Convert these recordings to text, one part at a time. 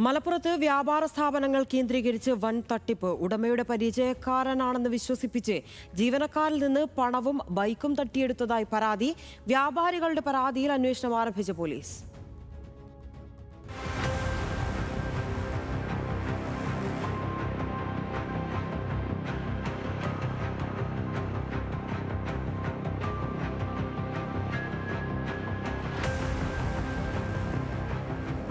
മലപ്പുറത്ത് വ്യാപാര സ്ഥാപനങ്ങൾ കേന്ദ്രീകരിച്ച് വൻ തട്ടിപ്പ്. ഉടമയുടെ പരിചയക്കാരനാണെന്ന് വിശ്വസിപ്പിച്ച് ജീവനക്കാരിൽ നിന്ന് പണവും ബൈക്കും തട്ടിയെടുത്തതായി പരാതി. വ്യാപാരികളുടെ പരാതിയിൽ അന്വേഷണം ആരംഭിച്ച പോലീസ്.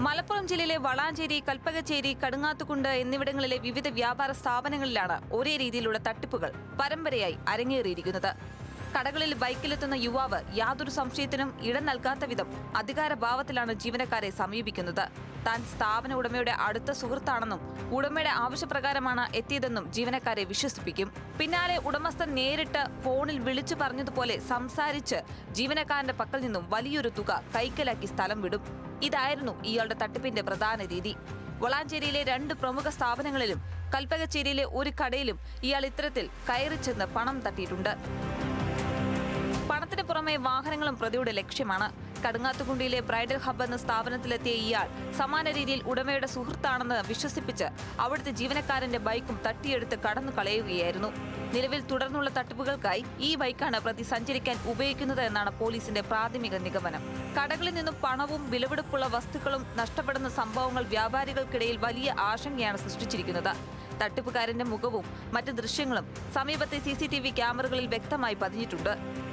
മലപ്പുറം ജില്ലയിലെ വളാഞ്ചേരി, കൽപ്പകച്ചേരി, കടുങ്ങാത്തുകുണ്ട് എന്നിവിടങ്ങളിലെ വിവിധ വ്യാപാര സ്ഥാപനങ്ങളിലാണ് ഒരേ രീതിയിലുള്ള തട്ടിപ്പുകൾ പരമ്പരയായി അരങ്ങേറിയിരിക്കുന്നത്. കടകളിൽ ബൈക്കിലെത്തുന്ന യുവാവ് യാതൊരു സംശയത്തിനും ഇടം നൽകാത്ത വിധം അധികാരഭാവത്തിലാണ് ജീവനക്കാരെ സമീപിക്കുന്നത്. താൻ സ്ഥാപന ഉടമയുടെ അടുത്ത സുഹൃത്താണെന്നും ഉടമയുടെ ആവശ്യപ്രകാരമാണ് എത്തിയതെന്നും ജീവനക്കാരെ വിശ്വസിപ്പിക്കും. പിന്നാലെ ഉടമസ്ഥൻ നേരിട്ട് ഫോണിൽ വിളിച്ചു പറഞ്ഞതുപോലെ സംസാരിച്ച് ജീവനക്കാരന്റെ പക്കൽ നിന്നും വലിയൊരു തുക കൈക്കലാക്കി സ്ഥലം വിടും. ഇതായിരുന്നു ഇയാളുടെ തട്ടിപ്പിന്റെ പ്രധാന രീതി. വളാഞ്ചേരിയിലെ 2 പ്രമുഖ സ്ഥാപനങ്ങളിലും കൽപ്പകച്ചേരിയിലെ ഒരു കടയിലും ഇയാൾ ഇത്തരത്തിൽ കയറിച്ചെന്ന് പണം തട്ടിയിട്ടുണ്ട്. പണത്തിന് പുറമെ വാഹനങ്ങളും പ്രതിയുടെ ലക്ഷ്യമാണ്. കടുങ്ങാത്തുകുണ്ടിയിലെ ബ്രൈഡൽ ഹബ്ബ് എന്ന സ്ഥാപനത്തിലെത്തിയ ഇയാൾ സമാന രീതിയിൽ ഉടമയുടെ സുഹൃത്താണെന്ന് വിശ്വസിപ്പിച്ച് അവിടുത്തെ ജീവനക്കാരന്റെ ബൈക്കും തട്ടിയെടുത്ത് കടന്നു കളയുകയായിരുന്നു. നിലവിൽ തുടർന്നുള്ള തട്ടിപ്പുകൾക്കായി ഈ ബൈക്കാണ് പ്രതി സഞ്ചരിക്കാൻ ഉപയോഗിക്കുന്നത് എന്നാണ് പോലീസിന്റെ പ്രാഥമിക നിഗമനം. കടകളിൽ നിന്നും പണവും വിലപിടിപ്പുള്ള വസ്തുക്കളും നഷ്ടപ്പെടുന്ന സംഭവങ്ങൾ വ്യാപാരികൾക്കിടയിൽ വലിയ ആശങ്കയാണ് സൃഷ്ടിച്ചിരിക്കുന്നത്. തട്ടിപ്പുകാരന്റെ മുഖവും മറ്റ് ദൃശ്യങ്ങളും സമീപത്തെ CCTV ക്യാമറകളിൽ വ്യക്തമായി പതിഞ്ഞിട്ടുണ്ട്.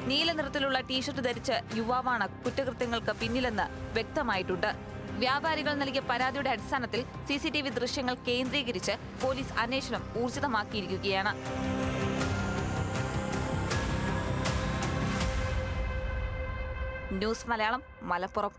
നീല നിറത്തിലുള്ള ടീഷർട്ട് ധരിച്ച യുവാവാണ് കുറ്റകൃത്യങ്ങൾക്ക് പിന്നിലെന്ന് വ്യക്തമായിട്ടുണ്ട്. വ്യാപാരികൾ നൽകിയ പരാതിയുടെ അടിസ്ഥാനത്തിൽ CCTV ദൃശ്യങ്ങൾ കേന്ദ്രീകരിച്ച് പോലീസ് അന്വേഷണം ഊർജിതമാക്കിയിരിക്കുകയാണ്. ന്യൂസ് മലയാളം, മലപ്പുറം.